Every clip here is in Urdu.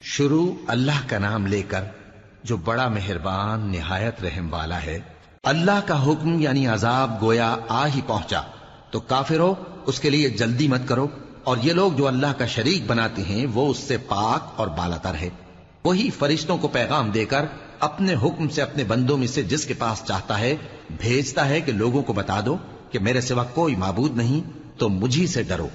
شروع اللہ کا نام لے کر جو بڑا مہربان نہایت رحم والا ہے۔ اللہ کا حکم یعنی عذاب گویا آ ہی پہنچا تو کافرو اس کے لیے جلدی مت کرو، اور یہ لوگ جو اللہ کا شریک بناتے ہیں وہ اس سے پاک اور بالاتر ہے۔ وہی فرشتوں کو پیغام دے کر اپنے حکم سے اپنے بندوں میں سے جس کے پاس چاہتا ہے بھیجتا ہے کہ لوگوں کو بتا دو کہ میرے سوا کوئی معبود نہیں، تو مجھی سے ڈرو۔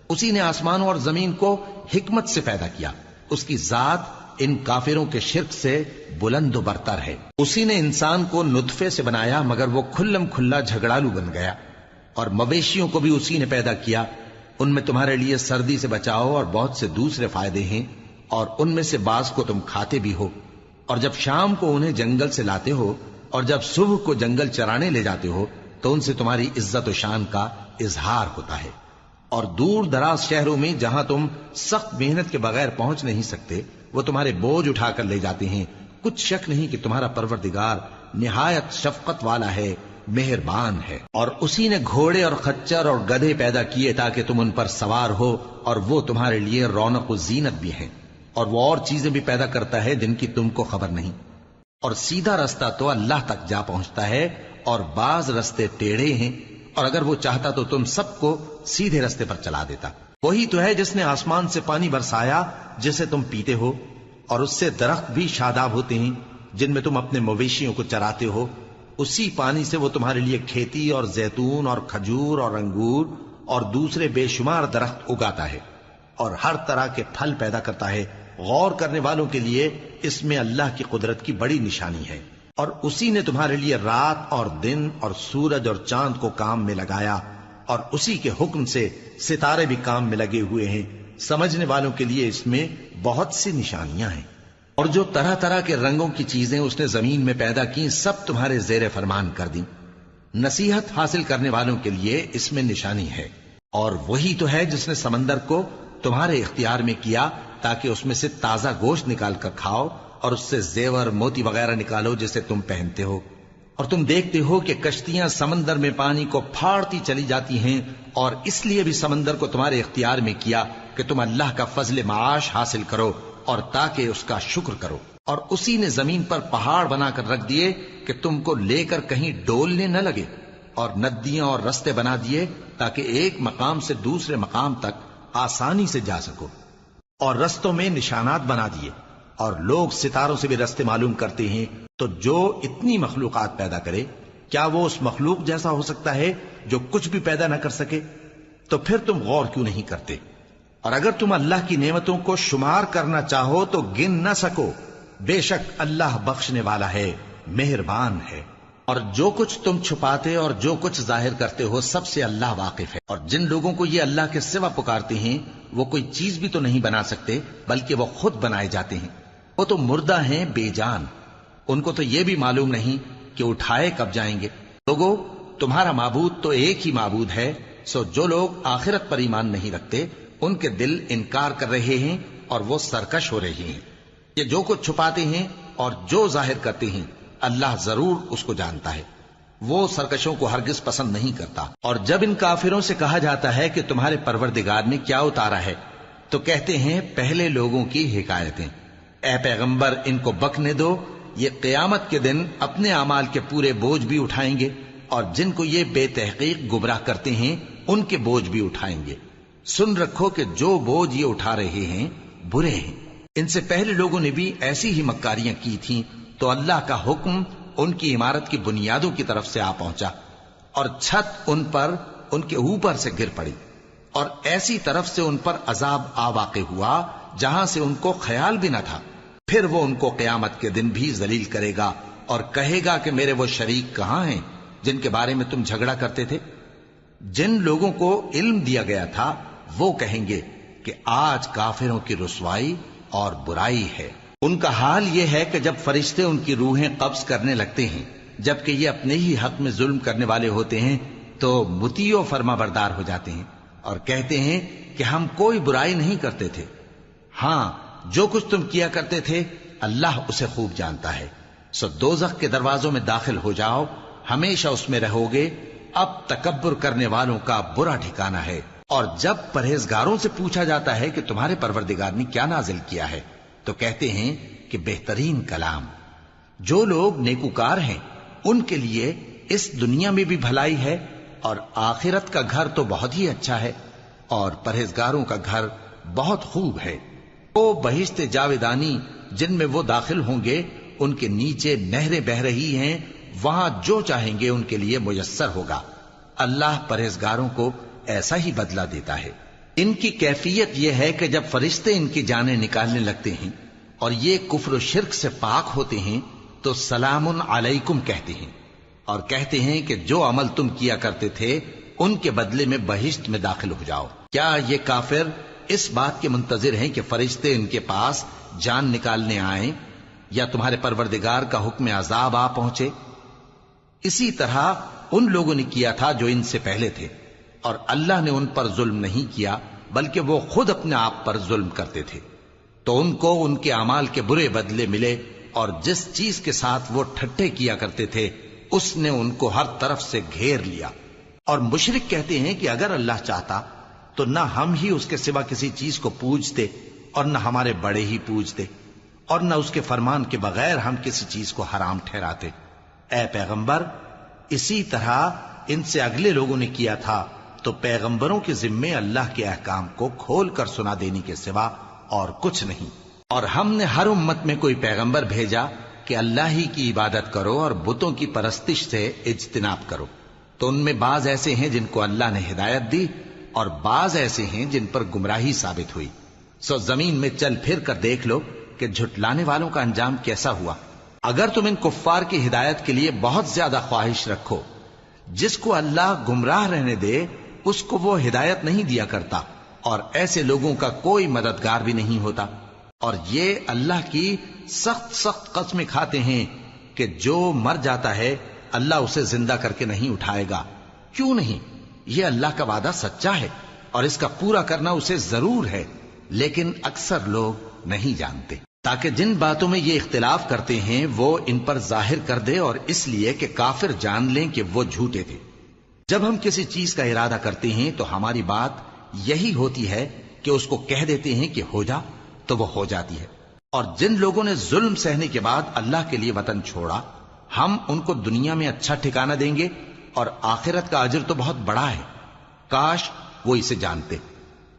اسی نے آسمانوں اور زمین کو حکمت سے پیدا کیا، اس کی ذات ان کافروں کے شرک سے بلند و برتر ہے۔ اسی نے انسان کو نطفے سے بنایا مگر وہ کھلم کھلا جھگڑالو بن گیا، اور مویشیوں کو بھی اسی نے پیدا کیا، ان میں تمہارے لیے سردی سے بچاؤ اور بہت سے دوسرے فائدے ہیں، اور ان میں سے بعض کو تم کھاتے بھی ہو، اور جب شام کو انہیں جنگل سے لاتے ہو اور جب صبح کو جنگل چرانے لے جاتے ہو تو ان سے تمہاری عزت و شان کا اظہار ہوتا ہے۔ اور دور دراز شہروں میں جہاں تم سخت محنت کے بغیر پہنچ نہیں سکتے وہ تمہارے بوجھ اٹھا کر لے جاتے ہیں۔ کچھ شک نہیں کہ تمہارا پروردگار نہایت شفقت والا ہے، مہربان ہے۔ اور اسی نے گھوڑے اور خچر اور گدھے پیدا کیے تاکہ تم ان پر سوار ہو، اور وہ تمہارے لیے رونق و زینت بھی ہیں، اور وہ اور چیزیں بھی پیدا کرتا ہے جن کی تم کو خبر نہیں۔ اور سیدھا رستہ تو اللہ تک جا پہنچتا ہے، اور بعض رستے ٹیڑھے ہیں، اور اگر وہ چاہتا تو تم سب کو سیدھے رستے پر چلا دیتا۔ وہی تو ہے جس نے آسمان سے پانی برسایا جسے تم پیتے ہو، اور اس سے درخت بھی شاداب ہوتے ہیں جن میں تم اپنے مویشیوں کو چراتے ہو۔ اسی پانی سے وہ تمہارے لیے کھیتی اور زیتون اور کھجور اور انگور اور دوسرے بے شمار درخت اگاتا ہے، اور ہر طرح کے پھل پیدا کرتا ہے۔ غور کرنے والوں کے لیے اس میں اللہ کی قدرت کی بڑی نشانی ہے۔ اور اسی نے تمہارے لیے رات اور دن اور سورج اور چاند کو کام میں لگایا، اور اسی کے حکم سے ستارے بھی کام میں لگے ہوئے ہیں۔ سمجھنے والوں کے لیے اس میں بہت سی نشانیاں ہیں۔ اور جو طرح طرح کے رنگوں کی چیزیں اس نے زمین میں پیدا کی سب تمہارے زیر فرمان کر دیں۔ نصیحت حاصل کرنے والوں کے لیے اس میں نشانی ہے۔ اور وہی تو ہے جس نے سمندر کو تمہارے اختیار میں کیا تاکہ اس میں سے تازہ گوشت نکال کر کھاؤ، اور اس سے زیور موتی وغیرہ نکالو جسے تم پہنتے ہو۔ اور تم دیکھتے ہو کہ کشتیاں سمندر میں پانی کو پھاڑتی چلی جاتی ہیں، اور اس لیے بھی سمندر کو تمہارے اختیار میں کیا کہ تم اللہ کا فضل معاش حاصل کرو اور تاکہ اس کا شکر کرو۔ اور اسی نے زمین پر پہاڑ بنا کر رکھ دیے کہ تم کو لے کر کہیں ڈولنے نہ لگے، اور ندیاں اور رستے بنا دیے تاکہ ایک مقام سے دوسرے مقام تک آسانی سے جا سکو، اور رستوں میں نشانات بنا دیے۔ اور لوگ ستاروں سے بھی رستے معلوم کرتے ہیں۔ تو جو اتنی مخلوقات پیدا کرے کیا وہ اس مخلوق جیسا ہو سکتا ہے جو کچھ بھی پیدا نہ کر سکے؟ تو پھر تم غور کیوں نہیں کرتے؟ اور اگر تم اللہ کی نعمتوں کو شمار کرنا چاہو تو گن نہ سکو۔ بے شک اللہ بخشنے والا ہے، مہربان ہے۔ اور جو کچھ تم چھپاتے اور جو کچھ ظاہر کرتے ہو سب سے اللہ واقف ہے۔ اور جن لوگوں کو یہ اللہ کے سوا پکارتے ہیں وہ کوئی چیز بھی تو نہیں بنا سکتے بلکہ وہ خود بنائے جاتے ہیں۔ وہ تو مردہ ہیں بے جان، ان کو تو یہ بھی معلوم نہیں کہ اٹھائے کب جائیں گے۔ لوگو تمہارا معبود تو ایک ہی معبود ہے، سو جو لوگ آخرت پر ایمان نہیں رکھتے ان کے دل انکار کر رہے ہیں اور وہ سرکش ہو رہے ہیں۔ یہ جو کچھ چھپاتے ہیں اور جو ظاہر کرتے ہیں اللہ ضرور اس کو جانتا ہے، وہ سرکشوں کو ہرگز پسند نہیں کرتا۔ اور جب ان کافروں سے کہا جاتا ہے کہ تمہارے پروردگار نے کیا اتارا ہے تو کہتے ہیں پہلے لوگوں کی حکایتیں۔ اے پیغمبر ان کو بکنے دو، یہ قیامت کے دن اپنے اعمال کے پورے بوجھ بھی اٹھائیں گے، اور جن کو یہ بے تحقیق گمراہ کرتے ہیں ان کے بوجھ بھی اٹھائیں گے۔ سن رکھو کہ جو بوجھ یہ اٹھا رہے ہیں برے ہیں۔ ان سے پہلے لوگوں نے بھی ایسی ہی مکاریاں کی تھیں تو اللہ کا حکم ان کی عمارت کی بنیادوں کی طرف سے آ پہنچا، اور چھت ان پر ان کے اوپر سے گر پڑی، اور ایسی طرف سے ان پر عذاب آ واقع ہوا جہاں سے ان کو خیال بھی نہ تھا۔ پھر وہ ان کو قیامت کے دن بھی ذلیل کرے گا اور کہے گا کہ میرے وہ شریک کہاں ہیں جن کے بارے میں تم جھگڑا کرتے تھے؟ جن لوگوں کو علم دیا گیا تھا وہ کہیں گے کہ آج کافروں کی رسوائی اور برائی ہے۔ ان کا حال یہ ہے کہ جب فرشتے ان کی روحیں قبض کرنے لگتے ہیں جبکہ یہ اپنے ہی حق میں ظلم کرنے والے ہوتے ہیں تو مطیع و فرما بردار ہو جاتے ہیں اور کہتے ہیں کہ ہم کوئی برائی نہیں کرتے تھے۔ ہاں جو کچھ تم کیا کرتے تھے اللہ اسے خوب جانتا ہے۔ سو دوزخ کے دروازوں میں داخل ہو جاؤ، ہمیشہ اس میں رہو گے، اب تکبر کرنے والوں کا برا ٹھکانہ ہے۔ اور جب پرہیزگاروں سے پوچھا جاتا ہے کہ تمہارے پروردگار نے کیا نازل کیا ہے تو کہتے ہیں کہ بہترین کلام. جو لوگ نیکوکار ہیں ان کے لیے اس دنیا میں بھی بھلائی ہے اور آخرت کا گھر تو بہت ہی اچھا ہے، اور پرہیزگاروں کا گھر بہت خوب ہے. وہ بہشت جاویدانی جن میں وہ داخل ہوں گے، ان کے نیچے نہریں بہہ رہی ہیں، وہاں جو چاہیں گے ان کے لیے میسر ہوگا. اللہ پرہیزگاروں کو ایسا ہی بدلہ دیتا ہے. ان کی کیفیت یہ ہے کہ جب فرشتے ان کی جانیں نکالنے لگتے ہیں اور یہ کفر و شرک سے پاک ہوتے ہیں تو سلام علیکم کہتے ہیں، اور کہتے ہیں کہ جو عمل تم کیا کرتے تھے ان کے بدلے میں بہشت میں داخل ہو جاؤ. کیا یہ کافر اس بات کے منتظر ہیں کہ فرشتے ان کے پاس جان نکالنے آئیں یا تمہارے پروردگار کا حکم عذاب آ پہنچے؟ اسی طرح ان لوگوں نے کیا تھا جو ان سے پہلے تھے، اور اللہ نے ان پر ظلم نہیں کیا بلکہ وہ خود اپنے آپ پر ظلم کرتے تھے. تو ان کو ان کے اعمال کے برے بدلے ملے، اور جس چیز کے ساتھ وہ ٹھٹھے کیا کرتے تھے اس نے ان کو ہر طرف سے گھیر لیا. اور مشرک کہتے ہیں کہ اگر اللہ چاہتا تو نہ ہم ہی اس کے سوا کسی چیز کو پوجتے اور نہ ہمارے بڑے ہی پوجتے، اور نہ اس کے فرمان کے بغیر ہم کسی چیز کو حرام ٹھہراتے. اے پیغمبر، اسی طرح ان سے اگلے لوگوں نے کیا تھا، تو پیغمبروں کے ذمے اللہ کے احکام کو کھول کر سنا دینے کے سوا اور کچھ نہیں. اور ہم نے ہر امت میں کوئی پیغمبر بھیجا کہ اللہ ہی کی عبادت کرو اور بتوں کی پرستش سے اجتناب کرو. تو ان میں بعض ایسے ہیں جن کو اللہ نے ہدایت دی اور بعض ایسے ہیں جن پر گمراہی ثابت ہوئی. سو زمین میں چل پھر کر دیکھ لو کہ جھٹلانے والوں کا انجام کیسا ہوا. اگر تم ان کفار کی ہدایت کے لیے بہت زیادہ خواہش رکھو، جس کو اللہ گمراہ رہنے دے اس کو وہ ہدایت نہیں دیا کرتا، اور ایسے لوگوں کا کوئی مددگار بھی نہیں ہوتا. اور یہ اللہ کی سخت قسمیں کھاتے ہیں کہ جو مر جاتا ہے اللہ اسے زندہ کر کے نہیں اٹھائے گا. کیوں نہیں؟ یہ اللہ کا وعدہ سچا ہے اور اس کا پورا کرنا اسے ضرور ہے، لیکن اکثر لوگ نہیں جانتے. تاکہ جن باتوں میں یہ اختلاف کرتے ہیں وہ ان پر ظاہر کر دے، اور اس لیے کہ کافر جان لیں کہ وہ جھوٹے تھے. جب ہم کسی چیز کا ارادہ کرتے ہیں تو ہماری بات یہی ہوتی ہے کہ اس کو کہہ دیتے ہیں کہ ہو جا، تو وہ ہو جاتی ہے. اور جن لوگوں نے ظلم سہنے کے بعد اللہ کے لیے وطن چھوڑا، ہم ان کو دنیا میں اچھا ٹھکانہ دیں گے، اور آخرت کا اجر تو بہت بڑا ہے. کاش وہ اسے جانتے.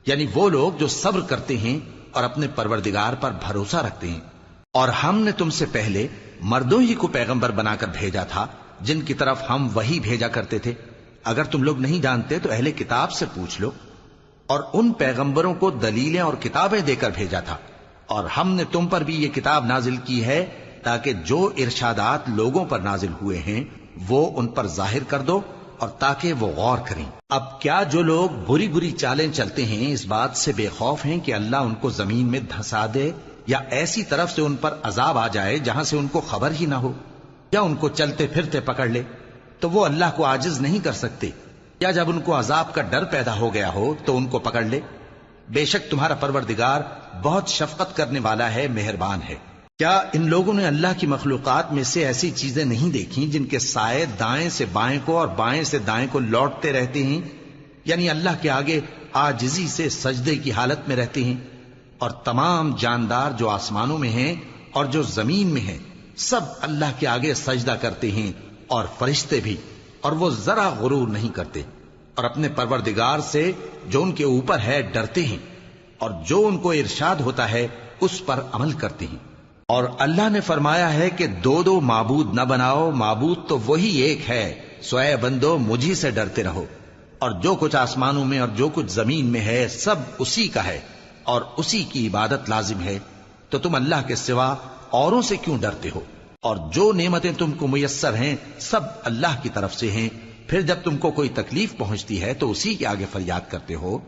یعنی وہ لوگ جو صبر کرتے ہیں اور اپنے پروردگار پر بھروسہ رکھتے ہیں. اور ہم نے تم سے پہلے مردوں ہی کو پیغمبر بنا کر بھیجا تھا جن کی طرف ہم وہی بھیجا کرتے تھے. اگر تم لوگ نہیں جانتے تو اہل کتاب سے پوچھ لو. اور ان پیغمبروں کو دلیلیں اور کتابیں دے کر بھیجا تھا، اور ہم نے تم پر بھی یہ کتاب نازل کی ہے تاکہ جو ارشادات لوگوں پر نازل ہوئے ہیں وہ ان پر ظاہر کر دو، اور تاکہ وہ غور کریں. اب کیا جو لوگ بری بری چالیں چلتے ہیں اس بات سے بے خوف ہیں کہ اللہ ان کو زمین میں دھسا دے، یا ایسی طرف سے ان پر عذاب آ جائے جہاں سے ان کو خبر ہی نہ ہو، یا ان کو چلتے پھرتے پکڑ لے تو وہ اللہ کو عاجز نہیں کر سکتے، یا جب ان کو عذاب کا ڈر پیدا ہو گیا ہو تو ان کو پکڑ لے؟ بے شک تمہارا پروردگار بہت شفقت کرنے والا ہے، مہربان ہے. کیا ان لوگوں نے اللہ کی مخلوقات میں سے ایسی چیزیں نہیں دیکھی جن کے سائے دائیں سے بائیں کو اور بائیں سے دائیں کو لوٹتے رہتے ہیں؟ یعنی اللہ کے آگے عاجزی سے سجدے کی حالت میں رہتے ہیں. اور تمام جاندار جو آسمانوں میں ہیں اور جو زمین میں ہیں سب اللہ کے آگے سجدہ کرتے ہیں، اور فرشتے بھی، اور وہ ذرا غرور نہیں کرتے، اور اپنے پروردگار سے جو ان کے اوپر ہے ڈرتے ہیں، اور جو ان کو ارشاد ہوتا ہے اس پر عمل کرتے ہیں. اور اللہ نے فرمایا ہے کہ دو دو معبود نہ بناؤ، معبود تو وہی ایک ہے، سو اے بندو مجھی سے ڈرتے رہو. اور جو کچھ آسمانوں میں اور جو کچھ زمین میں ہے سب اسی کا ہے، اور اسی کی عبادت لازم ہے. تو تم اللہ کے سوا اوروں سے کیوں ڈرتے ہو؟ اور جو نعمتیں تم کو میسر ہیں سب اللہ کی طرف سے ہیں. پھر جب تم کو کوئی تکلیف پہنچتی ہے تو اسی کے آگے فریاد کرتے ہو.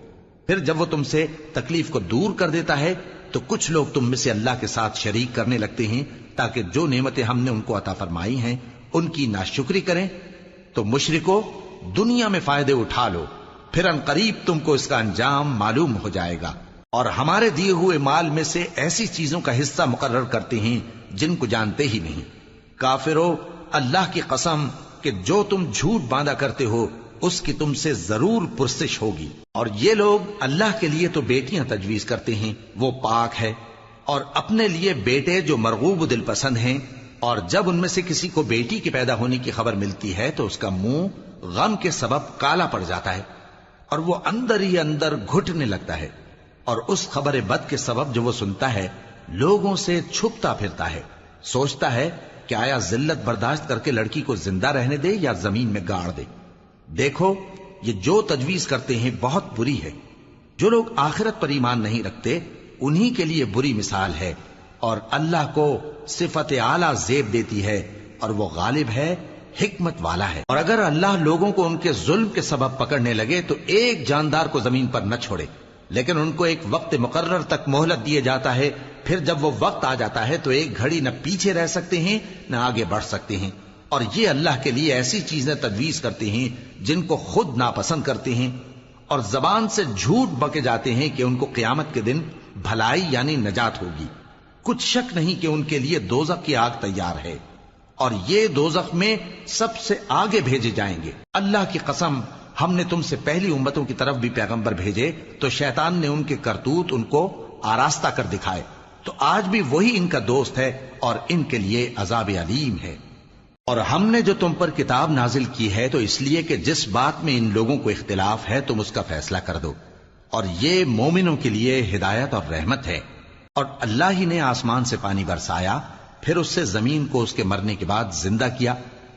پھر جب وہ تم سے تکلیف کو دور کر دیتا ہے تو کچھ لوگ تم میں سے اللہ کے ساتھ شریک کرنے لگتے ہیں تاکہ جو نعمتیں ہم نے ان کو عطا فرمائی ہیں ان کی ناشکری کریں. تو مشرکو، دنیا میں فائدے اٹھا لو، پھر ان قریب تم کو اس کا انجام معلوم ہو جائے گا. اور ہمارے دیے ہوئے مال میں سے ایسی چیزوں کا حصہ مقرر کرتے ہیں جن کو جانتے ہی نہیں. کافرو، اللہ کی قسم کہ جو تم جھوٹ باندھا کرتے ہو اس کی تم سے ضرور پرسش ہوگی. اور یہ لوگ اللہ کے لیے تو بیٹیاں تجویز کرتے ہیں، وہ پاک ہے، اور اپنے لیے بیٹے جو مرغوب و دل پسند ہیں، اور جب ان میں سے کسی کو بیٹی کے پیدا ہونے کی خبر ملتی ہے تو اس کا منہ غم کے سبب کالا پڑ جاتا ہے اور وہ اندر ہی اندر گھٹنے لگتا ہے، اور اس خبر بد کے سبب جو وہ سنتا ہے لوگوں سے چھپتا پھرتا ہے، سوچتا ہے کہ آیا ذلت برداشت کر کے لڑکی کو زندہ رہنے دے یا زمین میں گاڑ دے۔ دیکھو یہ جو تجویز کرتے ہیں بہت بری ہے۔ جو لوگ آخرت پر ایمان نہیں رکھتے انہی کے لیے بری مثال ہے، اور اللہ کو صفت اعلیٰ زیب دیتی ہے، اور وہ غالب ہے، حکمت والا ہے۔ اور اگر اللہ لوگوں کو ان کے ظلم کے سبب پکڑنے لگے تو ایک جاندار کو زمین پر نہ چھوڑے، لیکن ان کو ایک وقت مقرر تک مہلت دیے جاتا ہے، پھر جب وہ وقت آ جاتا ہے تو ایک گھڑی نہ پیچھے رہ سکتے ہیں نہ آگے بڑھ سکتے ہیں۔ اور یہ اللہ کے لیے ایسی چیزیں تجویز کرتے ہیں جن کو خود ناپسند کرتے ہیں، اور زبان سے جھوٹ بکے جاتے ہیں کہ ان کو قیامت کے دن بھلائی یعنی نجات ہوگی۔ کچھ شک نہیں کہ ان کے لیے دوزخ کی آگ تیار ہے، اور یہ دوزخ میں سب سے آگے بھیجے جائیں گے۔ اللہ کی قسم، ہم نے تم سے پہلی امتوں کی طرف بھی پیغمبر بھیجے تو شیطان نے ان کے کرتوت ان کو آراستہ کر دکھائے، تو آج بھی وہی ان کا دوست ہے اور ان کے لیے عذاب علیم ہے۔ اور ہم نے جو تم پر کتاب نازل کی ہے تو اس لیے کہ جس بات میں ان لوگوں کو اختلاف ہے تم اس کا فیصلہ کر دو، اور یہ مومنوں کے لیے ہدایت اور رحمت ہے۔ اور اللہ ہی نے آسمان سے پانی برسایا، پھر اس سے زمین کو اس کے مرنے کے بعد زندہ کیا،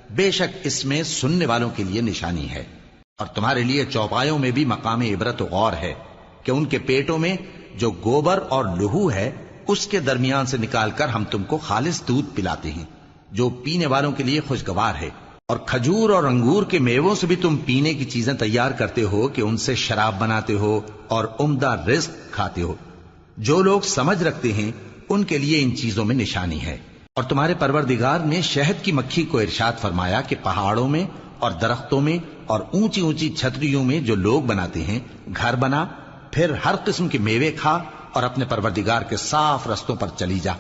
بے شک اس میں سننے والوں کے لیے نشانی ہے۔ اور تمہارے لیے چوپایوں میں بھی مقام عبرت و غور ہے کہ ان کے پیٹوں میں جو گوبر اور لہو ہے اس کے درمیان سے نکال کر ہم تم کو خالص دودھ پلاتے ہیں جو پینے والوں کے لیے خوشگوار ہے، اور کھجور اور انگور کے میووں سے بھی تم پینے کی چیزیں تیار کرتے ہو کہ ان سے شراب بناتے ہو اور عمدہ رزق کھاتے ہو۔ جو لوگ سمجھ رکھتے ہیں ان کے لیے ان چیزوں میں نشانی ہے۔ اور تمہارے پروردگار نے شہد کی مکھی کو ارشاد فرمایا کہ پہاڑوں میں اور درختوں میں اور اونچی اونچی چھتریوں میں جو لوگ بناتے ہیں گھر بنا، پھر ہر قسم کے میوے کھا اور اپنے پروردگار کے صاف رستوں پر چلی جا۔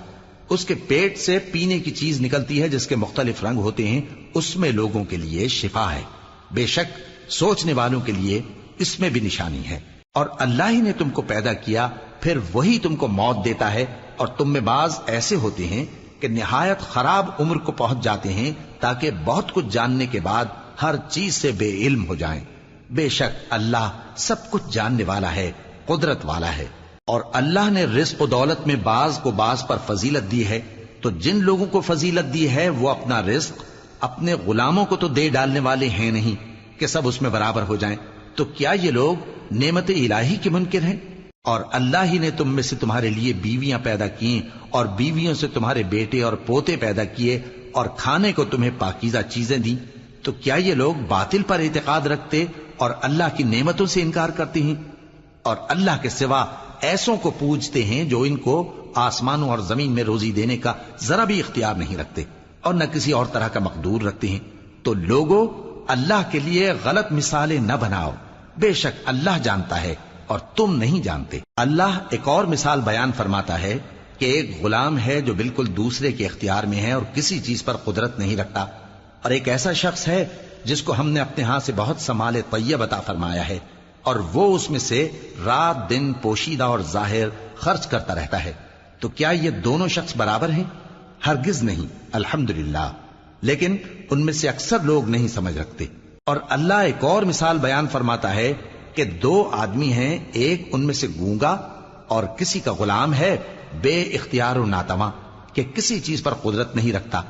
اس کے پیٹ سے پینے کی چیز نکلتی ہے جس کے مختلف رنگ ہوتے ہیں، اس میں لوگوں کے لیے شفا ہے، بے شک سوچنے والوں کے لیے اس میں بھی نشانی ہے۔ اور اللہ ہی نے تم کو پیدا کیا، پھر وہی تم کو موت دیتا ہے، اور تم میں بعض ایسے ہوتے ہیں کہ نہایت خراب عمر کو پہنچ جاتے ہیں تاکہ بہت کچھ جاننے کے بعد ہر چیز سے بے علم ہو جائیں۔ بے شک اللہ سب کچھ جاننے والا ہے، قدرت والا ہے۔ اور اللہ نے رزق و دولت میں بعض کو بعض پر فضیلت دی ہے، تو جن لوگوں کو فضیلت دی ہے وہ اپنا رزق اپنے غلاموں کو تو دے ڈالنے والے ہیں نہیں کہ سب اس میں برابر ہو جائیں، تو کیا یہ لوگ نعمت الہی کے منکر ہیں؟ اور اللہ ہی نے تم میں سے تمہارے لیے بیویاں پیدا کی اور بیویوں سے تمہارے بیٹے اور پوتے پیدا کیے اور کھانے کو تمہیں پاکیزہ چیزیں دیں، تو کیا یہ لوگ باطل پر اعتقاد رکھتے اور اللہ کی نعمتوں سے انکار کرتے ہیں؟ اور اللہ کے سوا ایسوں کو پوجتے ہیں جو ان کو آسمانوں اور زمین میں روزی دینے کا ذرا بھی اختیار نہیں رکھتے اور نہ کسی اور طرح کا مقدور رکھتے ہیں۔ تو لوگوں اللہ کے لیے غلط مثالیں نہ بناؤ، بے شک اللہ جانتا ہے اور تم نہیں جانتے۔ اللہ ایک اور مثال بیان فرماتا ہے کہ ایک غلام ہے جو بالکل دوسرے کے اختیار میں ہے اور کسی چیز پر قدرت نہیں رکھتا، اور ایک ایسا شخص ہے جس کو ہم نے اپنے ہاں سے بہت سا مال طیب عطا فرمایا ہے اور وہ اس میں سے رات دن پوشیدہ اور ظاہر خرچ کرتا رہتا ہے، تو کیا یہ دونوں شخص برابر ہیں؟ ہرگز نہیں، الحمدللہ، لیکن ان میں سے اکثر لوگ نہیں سمجھ رکھتے۔ اور اللہ ایک اور مثال بیان فرماتا ہے کہ دو آدمی ہیں، ایک ان میں سے گونگا اور کسی کا غلام ہے بے اختیار و ناتواں کہ کسی چیز پر قدرت نہیں رکھتا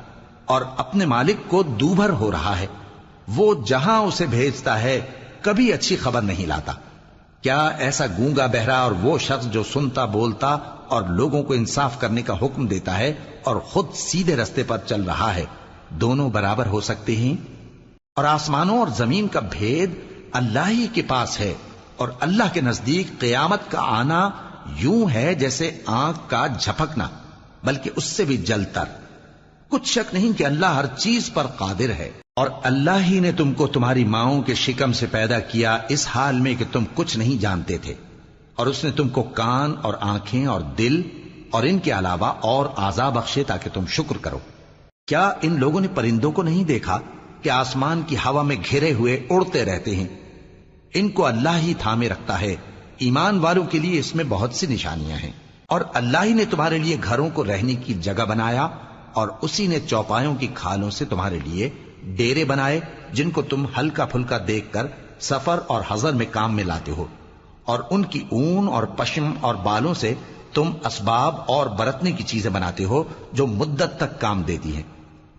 اور اپنے مالک کو دوبھر ہو رہا ہے، وہ جہاں اسے بھیجتا ہے کبھی اچھی خبر نہیں لاتا۔ کیا ایسا گونگا بہرا اور وہ شخص جو سنتا بولتا اور لوگوں کو انصاف کرنے کا حکم دیتا ہے اور خود سیدھے رستے پر چل رہا ہے، دونوں برابر ہو سکتے ہیں؟ اور آسمانوں اور زمین کا بھید اللہ ہی کے پاس ہے، اور اللہ کے نزدیک قیامت کا آنا یوں ہے جیسے آنکھ کا جھپکنا، بلکہ اس سے بھی جلتر۔ کچھ شک نہیں کہ اللہ ہر چیز پر قادر ہے۔ اور اللہ ہی نے تم کو تمہاری ماؤں کے شکم سے پیدا کیا اس حال میں کہ تم کچھ نہیں جانتے تھے، اور اس نے تم کو کان اور آنکھیں اور دل اور ان کے علاوہ اور اعضاء بخشے تاکہ تم شکر کرو۔ کیا ان لوگوں نے پرندوں کو نہیں دیکھا کہ آسمان کی ہوا میں گھرے ہوئے اڑتے رہتے ہیں؟ ان کو اللہ ہی تھامے رکھتا ہے۔ ایمان والوں کے لیے اس میں بہت سی نشانیاں ہیں۔ اور اللہ ہی نے تمہارے لیے گھروں کو رہنے کی جگہ بنایا، اور اسی نے چوپایوں کی کھالوں سے تمہارے لیے ڈیرے بنائے جن کو تم ہلکا پھلکا دیکھ کر سفر اور حضر میں کام میں لاتے ہو، اور ان کی اون اور پشم اور بالوں سے تم اسباب اور برتنے کی چیزیں بناتے ہو جو مدت تک کام دیتی ہیں۔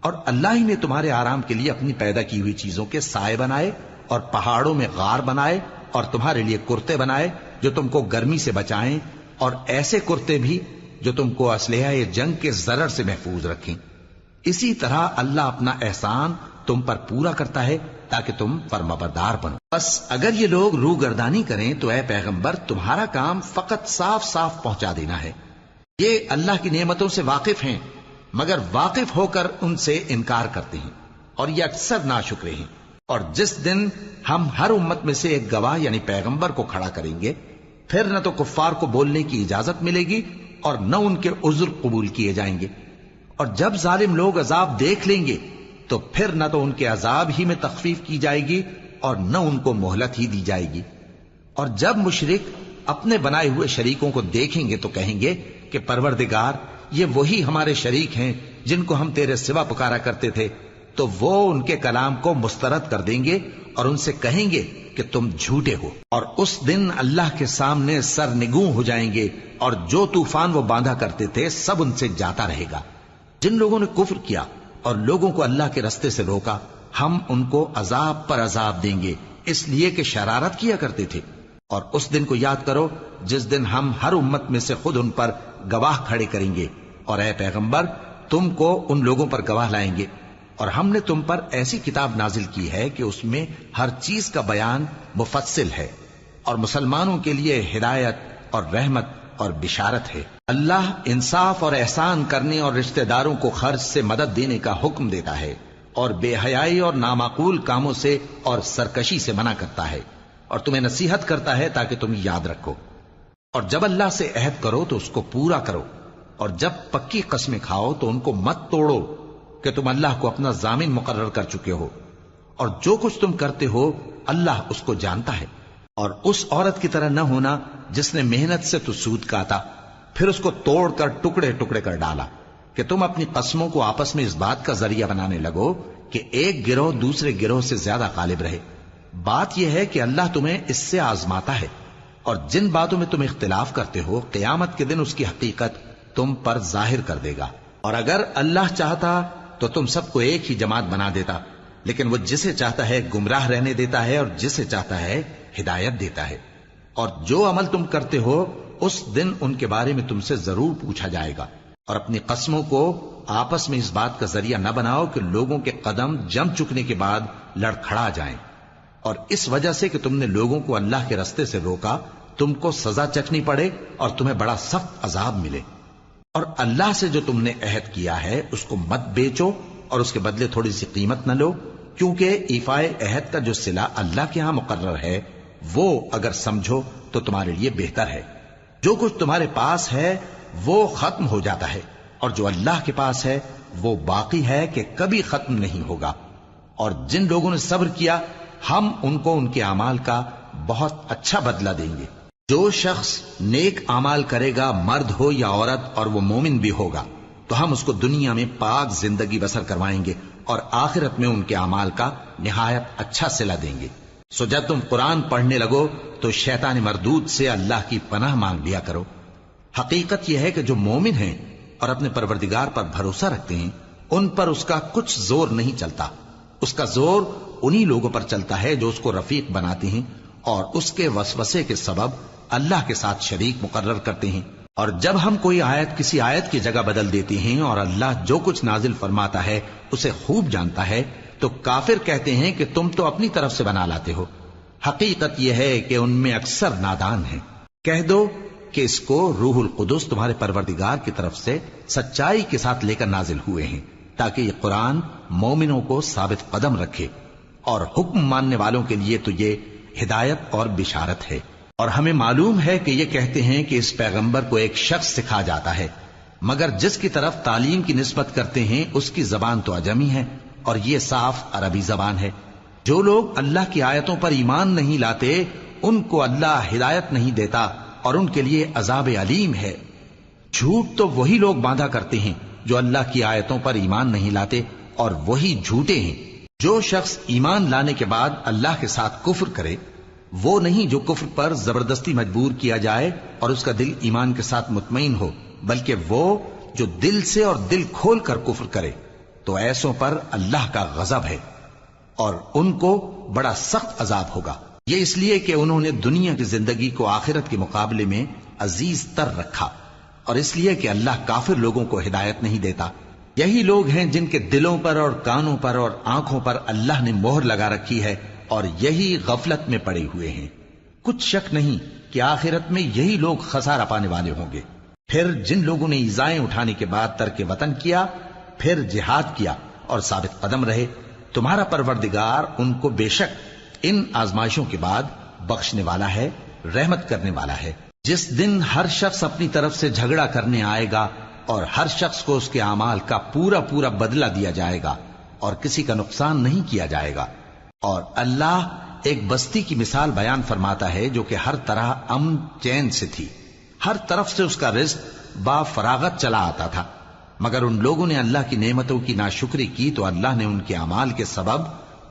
اور اللہ ہی نے تمہارے آرام کے لیے اپنی پیدا کی ہوئی چیزوں کے سائے بنائے، اور پہاڑوں میں غار بنائے، اور تمہارے لیے کرتے بنائے جو تم کو گرمی سے بچائیں، اور ایسے کرتے بھی جو تم کو اسلحہ جنگ کے ضرر سے محفوظ رکھیں۔ اسی طرح اللہ اپنا احسان تم پر پورا کرتا ہے تاکہ تم فرمانبردار بنو۔ بس اگر یہ لوگ روگردانی کریں تو اے پیغمبر تمہارا کام فقط صاف صاف پہنچا دینا ہے۔ یہ اللہ کی نعمتوں سے واقف ہیں مگر واقف ہو کر ان سے انکار کرتے ہیں، اور یہ اکثر ناشکرے ہیں۔ اور جس دن ہم ہر امت میں سے ایک گواہ یعنی پیغمبر کو کھڑا کریں گے، پھر نہ تو کفار کو بولنے کی اجازت ملے گی اور نہ ان کے عذر قبول کیے جائیں گے۔ اور جب ظالم لوگ عذاب دیکھ لیں گے تو پھر نہ تو ان کے عذاب ہی میں تخفیف کی جائے گی اور نہ ان کو مہلت ہی دی جائے گی۔ اور جب مشرک اپنے بنائے ہوئے شریکوں کو دیکھیں گے تو کہیں گے کہ پروردگار، یہ وہی ہمارے شریک ہیں جن کو ہم تیرے سوا پکارا کرتے تھے، تو وہ ان کے کلام کو مسترد کر دیں گے اور ان سے کہیں گے کہ تم جھوٹے ہو۔ اور اس دن اللہ کے سامنے سرنگوں ہو جائیں گے، اور جو طوفان وہ باندھا کرتے تھے سب ان سے جاتا رہے گا۔ جن لوگوں نے کفر کیا اور لوگوں کو اللہ کے رستے سے روکا، ہم ان کو عذاب پر عذاب دیں گے اس لیے کہ شرارت کیا کرتے تھے۔ اور اس دن کو یاد کرو جس دن ہم ہر امت میں سے خود ان پر گواہ کھڑے کریں گے، اور اے پیغمبر تم کو ان لوگوں پر گواہ لائیں گے۔ اور ہم نے تم پر ایسی کتاب نازل کی ہے کہ اس میں ہر چیز کا بیان مفصل ہے، اور مسلمانوں کے لیے ہدایت اور رحمت اور بشارت ہے۔ اللہ انصاف اور احسان کرنے اور رشتہ داروں کو خرچ سے مدد دینے کا حکم دیتا ہے، اور بے حیائی اور نامعقول کاموں سے اور سرکشی سے منع کرتا ہے، اور تمہیں نصیحت کرتا ہے تاکہ تم یاد رکھو۔ اور جب اللہ سے عہد کرو تو اس کو پورا کرو، اور جب پکی قسمیں کھاؤ تو ان کو مت توڑو کہ تم اللہ کو اپنا ضامن مقرر کر چکے ہو، اور جو کچھ تم کرتے ہو اللہ اس کو جانتا ہے۔ اور اس عورت کی طرح نہ ہونا جس نے محنت سے تو سود کاتا پھر اس کو توڑ کر ٹکڑے ٹکڑے کر ڈالا، کہ تم اپنی قسموں کو آپس میں اس بات کا ذریعہ بنانے لگو کہ ایک گروہ دوسرے گروہ سے زیادہ غالب رہے۔ بات یہ ہے کہ اللہ تمہیں اس سے آزماتا ہے، اور جن باتوں میں تم اختلاف کرتے ہو قیامت کے دن اس کی حقیقت تم پر ظاہر کر دے گا۔ اور اگر اللہ چاہتا تو تم سب کو ایک ہی جماعت بنا دیتا، لیکن وہ جسے چاہتا ہے گمراہ رہنے دیتا ہے اور جسے چاہتا ہے ہدایت دیتا ہے۔ اور جو عمل تم کرتے ہو اس دن ان کے بارے میں تم سے ضرور پوچھا جائے گا۔ اور اپنی قسموں کو آپس میں اس بات کا ذریعہ نہ بناؤ کہ لوگوں کے قدم جم چکنے کے بعد لڑکھڑا جائیں، اور اس وجہ سے کہ تم نے لوگوں کو اللہ کے رستے سے روکا تم کو سزا چکھنی پڑے اور تمہیں بڑا سخت عذاب ملے۔ اور اللہ سے جو تم نے عہد کیا ہے اس کو مت بیچو اور اس کے بدلے تھوڑی سی قیمت نہ لو، کیونکہ ایفائے عہد کا جو صلہ اللہ کے ہاں مقرر ہے وہ اگر سمجھو تو تمہارے لیے بہتر ہے۔ جو کچھ تمہارے پاس ہے وہ ختم ہو جاتا ہے، اور جو اللہ کے پاس ہے وہ باقی ہے کہ کبھی ختم نہیں ہوگا۔ اور جن لوگوں نے صبر کیا ہم ان کو ان کے اعمال کا بہت اچھا بدلہ دیں گے۔ جو شخص نیک اعمال کرے گا مرد ہو یا عورت اور وہ مومن بھی ہوگا تو ہم اس کو دنیا میں پاک زندگی بسر کروائیں گے اور آخرت میں ان کے اعمال کا نہایت اچھا صلہ دیں گے۔ سو جب تم قرآن پڑھنے لگو تو شیطان مردود سے اللہ کی پناہ مانگ لیا کرو۔ حقیقت یہ ہے کہ جو مومن ہیں اور اپنے پروردگار پر بھروسہ رکھتے ہیں ان پر اس کا کچھ زور نہیں چلتا، اس کا زور انہی لوگوں پر چلتا ہے جو اس کو رفیق بناتے ہیں اور اس کے وسوسے کے سبب اللہ کے ساتھ شریک مقرر کرتے ہیں۔ اور جب ہم کوئی آیت کسی آیت کی جگہ بدل دیتے ہیں اور اللہ جو کچھ نازل فرماتا ہے اسے خوب جانتا ہے تو کافر کہتے ہیں کہ تم تو اپنی طرف سے بنا لاتے ہو۔ حقیقت یہ ہے کہ ان میں اکثر نادان ہیں۔ کہہ دو کہ اس کو روح القدس تمہارے پروردگار کی طرف سے سچائی کے ساتھ لے کر نازل ہوئے ہیں تاکہ یہ قرآن مومنوں کو ثابت قدم رکھے، اور حکم ماننے والوں کے لیے تو یہ ہدایت اور بشارت ہے۔ اور ہمیں معلوم ہے کہ یہ کہتے ہیں کہ اس پیغمبر کو ایک شخص سکھا جاتا ہے، مگر جس کی طرف تعلیم کی نسبت کرتے ہیں اس کی زبان تو عجمی ہے اور یہ صاف عربی زبان ہے۔ جو لوگ اللہ کی آیتوں پر ایمان نہیں لاتے ان کو اللہ ہدایت نہیں دیتا اور ان کے لیے عذاب علیم ہے۔ جھوٹ تو وہی لوگ باندھا کرتے ہیں جو اللہ کی آیتوں پر ایمان نہیں لاتے، اور وہی جھوٹے ہیں۔ جو شخص ایمان لانے کے بعد اللہ کے ساتھ کفر کرے، وہ نہیں جو کفر پر زبردستی مجبور کیا جائے اور اس کا دل ایمان کے ساتھ مطمئن ہو، بلکہ وہ جو دل سے اور دل کھول کر کفر کرے، تو ایسوں پر اللہ کا غضب ہے اور ان کو بڑا سخت عذاب ہوگا۔ یہ اس لیے کہ انہوں نے دنیا کی زندگی کو آخرت کے مقابلے میں عزیز تر رکھا، اور اس لیے کہ اللہ کافر لوگوں کو ہدایت نہیں دیتا۔ یہی لوگ ہیں جن کے دلوں پر اور کانوں پر اور آنکھوں پر اللہ نے مہر لگا رکھی ہے، اور یہی غفلت میں پڑے ہوئے ہیں۔ کچھ شک نہیں کہ آخرت میں یہی لوگ خسارہ پانے والے ہوں گے۔ پھر جن لوگوں نے ایذائیں اٹھانے کے بعد ترک وطن کیا، پھر جہاد کیا اور ثابت قدم رہے، تمہارا پروردگار ان کو بے شک ان آزمائشوں کے بعد بخشنے والا ہے، رحمت کرنے والا ہے۔ جس دن ہر شخص اپنی طرف سے جھگڑا کرنے آئے گا اور ہر شخص کو اس کے اعمال کا پورا پورا بدلہ دیا جائے گا اور کسی کا نقصان نہیں کیا جائے گا۔ اور اللہ ایک بستی کی مثال بیان فرماتا ہے جو کہ ہر طرح امن چین سے تھی، ہر طرف سے اس کا رزق با فراغت چلا آتا تھا، مگر ان لوگوں نے اللہ کی نعمتوں کی ناشکری کی تو اللہ نے ان کے اعمال کے سبب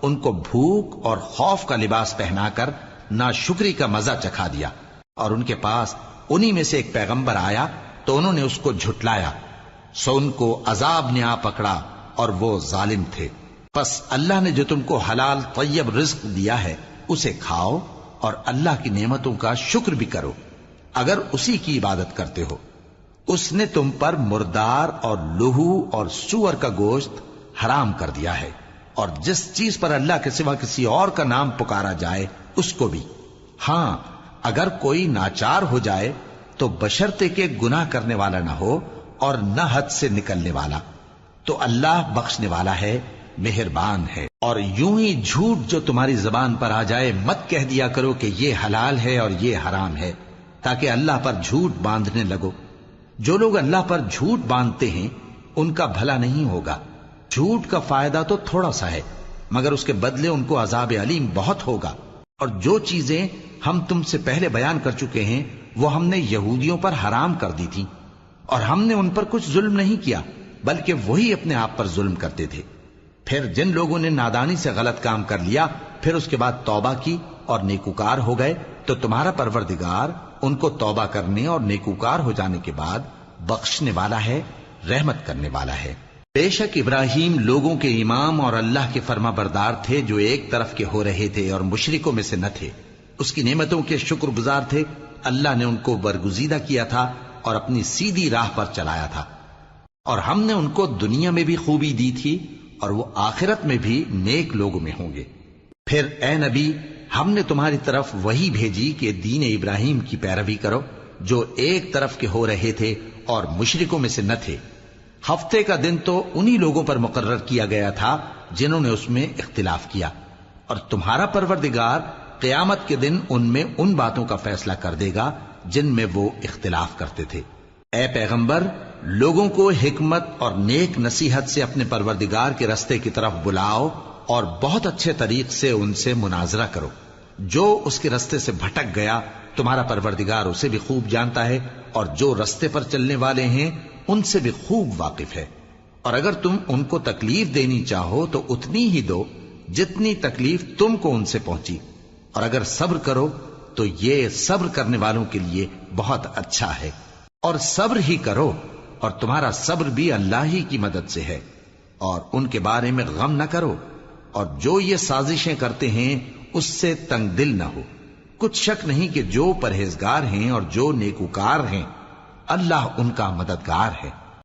ان کو بھوک اور خوف کا لباس پہنا کر ناشکری کا مزہ چکھا دیا۔ اور ان کے پاس انہی میں سے ایک پیغمبر آیا تو انہوں نے اس کو جھٹلایا، سو ان کو عذاب نے آ پکڑا اور وہ ظالم تھے۔ پس اللہ نے جو تم کو حلال طیب رزق دیا ہے اسے کھاؤ اور اللہ کی نعمتوں کا شکر بھی کرو اگر اسی کی عبادت کرتے ہو۔ اس نے تم پر مردار اور لہو اور سور کا گوشت حرام کر دیا ہے، اور جس چیز پر اللہ کے سوا کسی اور کا نام پکارا جائے اس کو بھی۔ ہاں، اگر کوئی ناچار ہو جائے تو بشرطے کہ گناہ کرنے والا نہ ہو اور نہ حد سے نکلنے والا، تو اللہ بخشنے والا ہے، مہربان ہے۔ اور یوں ہی جھوٹ جو تمہاری زبان پر آ جائے مت کہہ دیا کرو کہ یہ حلال ہے اور یہ حرام ہے، تاکہ اللہ پر جھوٹ باندھنے لگو۔ جو لوگ اللہ پر جھوٹ باندھتے ہیں ان کا بھلا نہیں ہوگا۔ جھوٹ کا فائدہ تو تھوڑا سا ہے، مگر اس کے بدلے ان کو عذاب علیم بہت ہوگا۔ اور جو چیزیں ہم تم سے پہلے بیان کر چکے ہیں وہ ہم نے یہودیوں پر حرام کر دی تھی، اور ہم نے ان پر کچھ ظلم نہیں کیا بلکہ وہی اپنے آپ پر ظلم کرتے تھے۔ پھر جن لوگوں نے نادانی سے غلط کام کر لیا پھر اس کے بعد توبہ کی اور نیکوکار ہو گئے تو تمہارا پروردگار ان کو توبہ کرنے اور نیکوکار ہو جانے کے بعد بخشنے والا ہے، رحمت کرنے والا ہے۔ بے شک ابراہیم لوگوں کے امام اور اللہ کے فرما بردار تھے جو ایک طرف کے ہو رہے تھے اور مشرکوں میں سے نہ تھے، اس کی نعمتوں کے شکر گزار تھے۔ اللہ نے ان کو برگزیدہ کیا تھا اور اپنی سیدھی راہ پر چلایا تھا، اور ہم نے ان کو دنیا میں بھی خوبی دی تھی اور وہ آخرت میں بھی نیک لوگوں میں ہوں گے۔ پھر اے نبی، ہم نے تمہاری طرف وہی بھیجی کہ دین ابراہیم کی پیروی کرو جو ایک طرف کے ہو رہے تھے اور مشرکوں میں سے نہ تھے۔ ہفتے کا دن تو انہی لوگوں پر مقرر کیا گیا تھا جنہوں نے اس میں اختلاف کیا، اور تمہارا پروردگار قیامت کے دن ان میں ان باتوں کا فیصلہ کر دے گا جن میں وہ اختلاف کرتے تھے۔ اے پیغمبر، لوگوں کو حکمت اور نیک نصیحت سے اپنے پروردگار کے رستے کی طرف بلاؤ اور بہت اچھے طریق سے ان سے مناظرہ کرو۔ جو اس کے رستے سے بھٹک گیا تمہارا پروردگار اسے بھی خوب جانتا ہے، اور جو رستے پر چلنے والے ہیں ان سے بھی خوب واقف ہے۔ اور اگر تم ان کو تکلیف دینی چاہو تو اتنی ہی دو جتنی تکلیف تم کو ان سے پہنچی، اور اگر صبر کرو تو یہ صبر کرنے والوں کے لیے بہت اچھا ہے۔ اور صبر ہی کرو، اور تمہارا صبر بھی اللہ ہی کی مدد سے ہے، اور ان کے بارے میں غم نہ کرو، اور جو یہ سازشیں کرتے ہیں اس سے تنگ دل نہ ہو۔ کچھ شک نہیں کہ جو پرہیزگار ہیں اور جو نیکوکار ہیں اللہ ان کا مددگار ہے۔